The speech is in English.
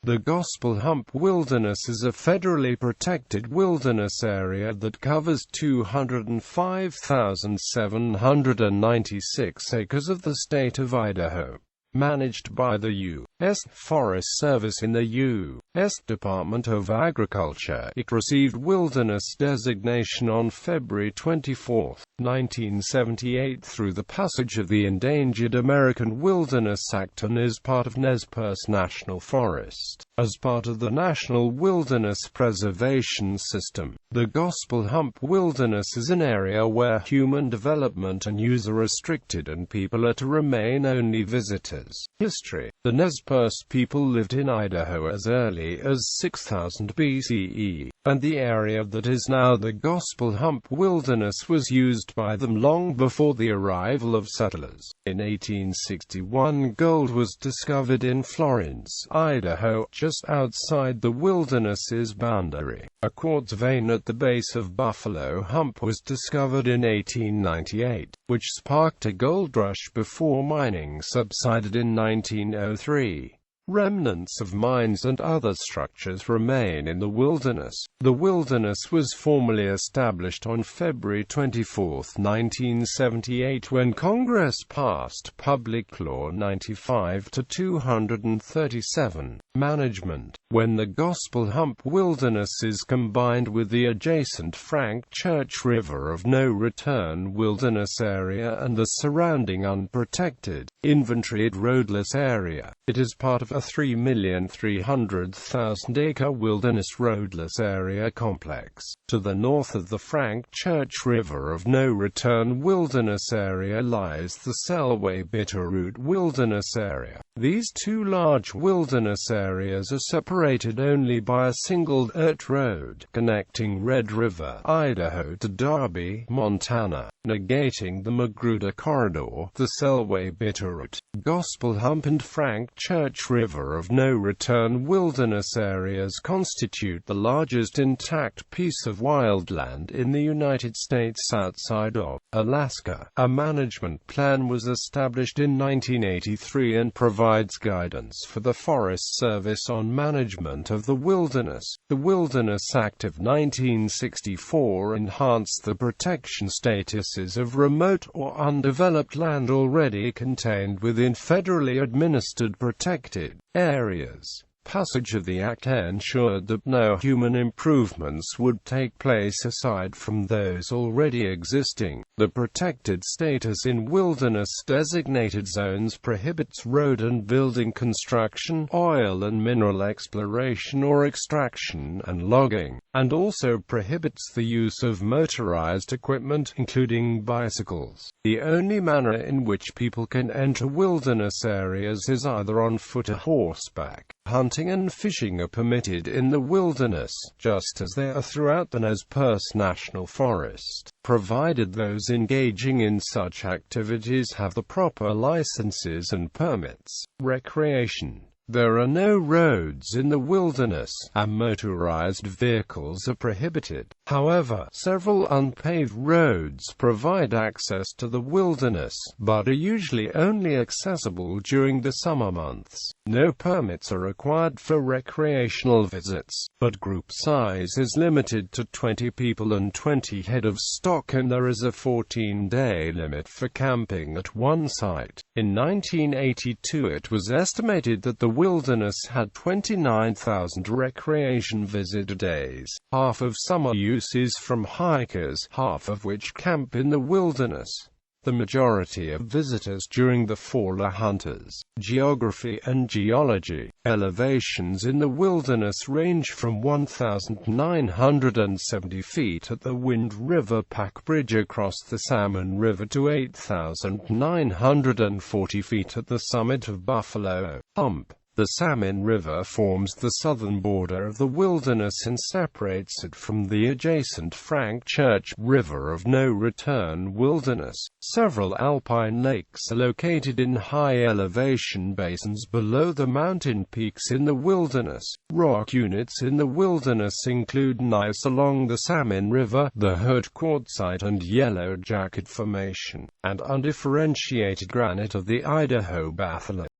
The Gospel Hump Wilderness is a federally protected wilderness area that covers 205,796 acres of the state of Idaho. Managed by the U.S.Forest Service in the U.S. Department of Agriculture, it received wilderness designation on February 24, 1978 through the passage of the Endangered American Wilderness Act and is part of Nez Perce National Forest. As part of the National Wilderness Preservation System, the Gospel Hump Wilderness is an area where human development and use are restricted and people are to remain only visitors. History: the Nez Perce people lived in Idaho as early as 6000 BCE, and the area that is now the Gospel Hump Wilderness was used by them long before the arrival of settlers. In 1861, gold was discovered in Florence, Idaho, just outside the wilderness's boundary. A quartz vein at the base of Buffalo Hump was discovered in 1898, which sparked a gold rush before mining subsided in 1903. Remnants of mines and other structures remain in the wilderness. The wilderness was formally established on February 24, 1978 when Congress passed Public Law 95-237, Management. When the Gospel Hump Wilderness is combined with the adjacent Frank Church River of No Return Wilderness Area and the surrounding unprotected, inventoried roadless area, it is part of a 3,300,000 acre wilderness roadless area complex. To the north of the Frank Church River of No Return Wilderness Area lies the Selway Bitterroot Wilderness Area. These two large wilderness areas are separated only by a single dirt road connecting Red River, Idaho to Darby, Montana, negating the Magruder Corridor. The Selway Bitterroot, Gospel Hump and Frank Church River of No Return wilderness areas constitute the largest intact piece of wildland in the United States outside of Alaska. A management plan was established in 1983 and provides guidance for the Forest Service on management of the wilderness. The Wilderness Act of 1964 enhanced the protection statuses of remote or undeveloped land already contained within federally administered protected areas. Passage of the Act ensured that no human improvements would take place aside from those already existing. The protected status in wilderness-designated zones prohibits road and building construction, oil and mineral exploration or extraction and logging, and also prohibits the use of motorized equipment, including bicycles. The only manner in which people can enter wilderness areas is either on foot or horseback. Hunting and fishing are permitted in the wilderness, just as they are throughout the Nez Perce National Forest, provided those engaging in such activities have the proper licenses and permits. Recreation: there are no roads in the wilderness, and motorized vehicles are prohibited. However, several unpaved roads provide access to the wilderness, but are usually only accessible during the summer months. No permits are required for recreational visits, but group size is limited to 20 people and 20 head of stock, and there is a 14-day limit for camping at one site. In 1982 it was estimated that the wilderness had 29,000 recreation visitor days. Half of summer use is from hikers, half of which camp in the wilderness. The majority of visitors during the fall are hunters. Geography and geology. Elevations in the wilderness range from 1,970 feet at the Wind River Pack Bridge across the Salmon River to 8,940 feet at the summit of Buffalo Hump. The Salmon River forms the southern border of the wilderness and separates it from the adjacent Frank Church River of No Return Wilderness. Several alpine lakes are located in high elevation basins below the mountain peaks in the wilderness. Rock units in the wilderness include gneiss along the Salmon River, the Hood Quartzite and Yellow Jacket Formation, and undifferentiated granite of the Idaho Batholith.